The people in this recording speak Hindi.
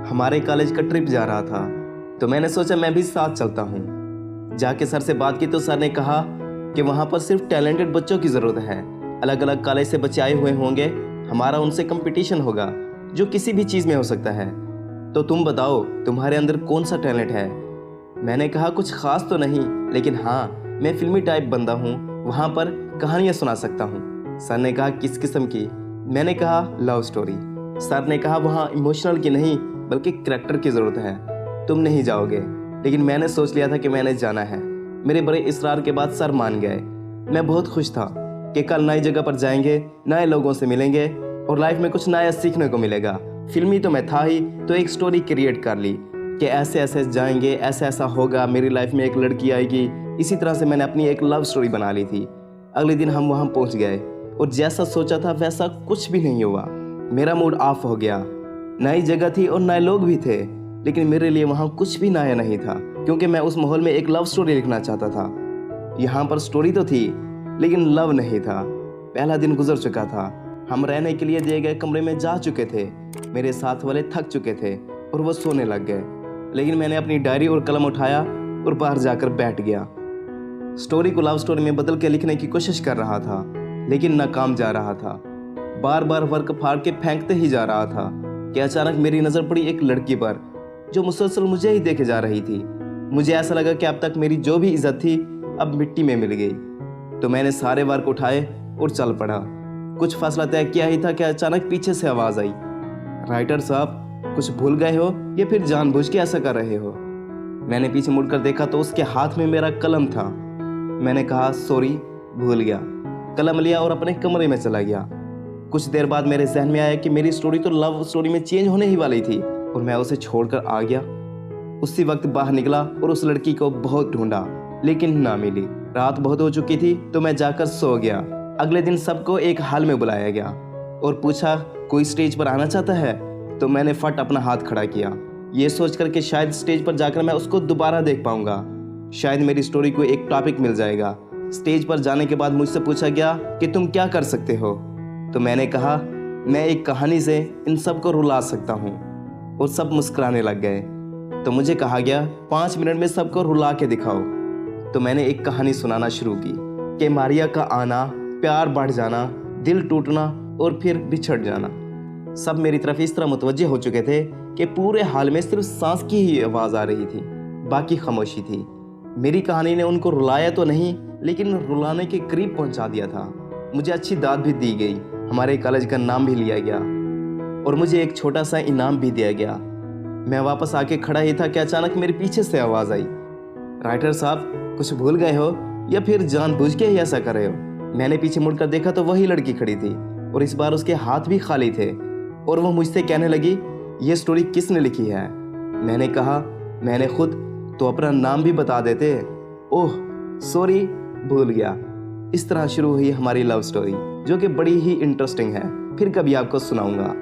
हमारे कॉलेज का ट्रिप जा रहा था, तो मैंने सोचा मैं भी साथ चलता हूँ। जाके सर से बात की तो सर ने कहा कि वहाँ पर सिर्फ टैलेंटेड बच्चों की ज़रूरत है। अलग अलग कॉलेज से बच्चे आए हुए होंगे, हमारा उनसे कंपटीशन होगा जो किसी भी चीज़ में हो सकता है। तो तुम बताओ तुम्हारे अंदर कौन सा टैलेंट है। मैंने कहा कुछ खास तो नहीं, लेकिन हाँ मैं फिल्मी टाइप बंदा हूँ, वहाँ पर कहानियाँ सुना सकता हूँ। सर ने कहा किस किस्म की। मैंने कहा लव स्टोरी। सर ने कहा वहाँ इमोशनल की नहीं बल्कि करैक्टर की ज़रूरत है, तुम नहीं जाओगे। लेकिन मैंने सोच लिया था कि मैंने जाना है। मेरे बड़े इसरार के बाद सर मान गए। मैं बहुत खुश था कि कल नई जगह पर जाएंगे, नए लोगों से मिलेंगे और लाइफ में कुछ नया सीखने को मिलेगा। फिल्मी तो मैं था ही, तो एक स्टोरी क्रिएट कर ली कि ऐसे ऐसे जाएंगे, ऐसा ऐसा होगा, मेरी लाइफ में एक लड़की आएगी। इसी तरह से मैंने अपनी एक लव स्टोरी बना ली थी। अगले दिन हम वहाँ पहुँच गए और जैसा सोचा था वैसा कुछ भी नहीं हुआ। मेरा मूड ऑफ हो गया। नई जगह थी और नए लोग भी थे, लेकिन मेरे लिए वहाँ कुछ भी नया नहीं था, क्योंकि मैं उस माहौल में एक लव स्टोरी लिखना चाहता था। यहाँ पर स्टोरी तो थी लेकिन लव नहीं था। पहला दिन गुजर चुका था। हम रहने के लिए दिए गए कमरे में जा चुके थे। मेरे साथ वाले थक चुके थे और वो सोने लग गए, लेकिन मैंने अपनी डायरी और कलम उठाया और बाहर जाकर बैठ गया। स्टोरी को लव स्टोरी में बदल के लिखने की कोशिश कर रहा था, लेकिन नाकाम जा रहा था। बार बार वर्क फाड़ के फेंकते ही जा रहा था कि अचानक मेरी नज़र पड़ी एक लड़की पर जो मुसलसल मुझे ही देखे जा रही थी। मुझे ऐसा लगा कि अब तक मेरी जो भी इज्जत थी अब मिट्टी में मिल गई। तो मैंने सारे वर्क उठाए और चल पड़ा। कुछ फैसला तय किया ही था कि अचानक पीछे से आवाज़ आई, राइटर साहब कुछ भूल गए हो या फिर जानबूझ के ऐसा कर रहे हो। मैंने पीछे मुड़कर देखा तो उसके हाथ में मेरा कलम था। मैंने कहा सॉरी, भूल गया। कलम लिया और अपने कमरे में चला गया। कुछ देर बाद मेरे जहन में आया कि मेरी स्टोरी तो लव स्टोरी में चेंज होने ही वाली थी और मैं उसे छोड़कर आ गया। उसी वक्त बाहर निकला और उस लड़की को बहुत ढूंढा, लेकिन ना मिली। रात बहुत हो चुकी थी तो मैं जाकर सो गया। अगले दिन सबको एक हॉल में बुलाया गया और पूछा कोई स्टेज पर आना चाहता है। तो मैंने फट अपना हाथ खड़ा किया, ये सोचकर कि शायद स्टेज पर जाकर मैं उसको दोबारा देख पाऊंगा, शायद मेरी स्टोरी को एक टॉपिक मिल जाएगा। स्टेज पर जाने के बाद मुझसे पूछा गया कि तुम क्या कर सकते हो। तो मैंने कहा मैं एक कहानी से इन सबको रुला सकता हूँ, और सब मुस्कुराने लग गए। तो मुझे कहा गया 5 मिनट में सबको रुला के दिखाओ। तो मैंने एक कहानी सुनाना शुरू की कि मारिया का आना, प्यार बढ़ जाना, दिल टूटना और फिर बिछड़ जाना। सब मेरी तरफ इस तरह मुतवज्जे हो चुके थे कि पूरे हाल में सिर्फ सांस की ही आवाज़ आ रही थी, बाकी खामोशी थी। मेरी कहानी ने उनको रुलाया तो नहीं, लेकिन रुलाने के करीब पहुंचा दिया था। मुझे अच्छी दाद भी दी गई, हमारे कॉलेज का नाम भी लिया गया और मुझे एक छोटा सा इनाम भी दिया गया। मैं वापस आके खड़ा ही था कि अचानक मेरे पीछे से आवाज़ आई, राइटर साहब कुछ भूल गए हो या फिर जानबूझ के ही ऐसा कर रहे हो। मैंने पीछे मुड़कर देखा तो वही लड़की खड़ी थी और इस बार उसके हाथ भी खाली थे और वो मुझसे कहने लगी ये स्टोरी किसने लिखी है। मैंने कहा मैंने खुद। तो अपना नाम भी बता देते। ओह सॉरी, भूल गया। इस तरह शुरू हुई हमारी लव स्टोरी, जो कि बड़ी ही इंटरेस्टिंग है। फिर कभी आपको सुनाऊंगा।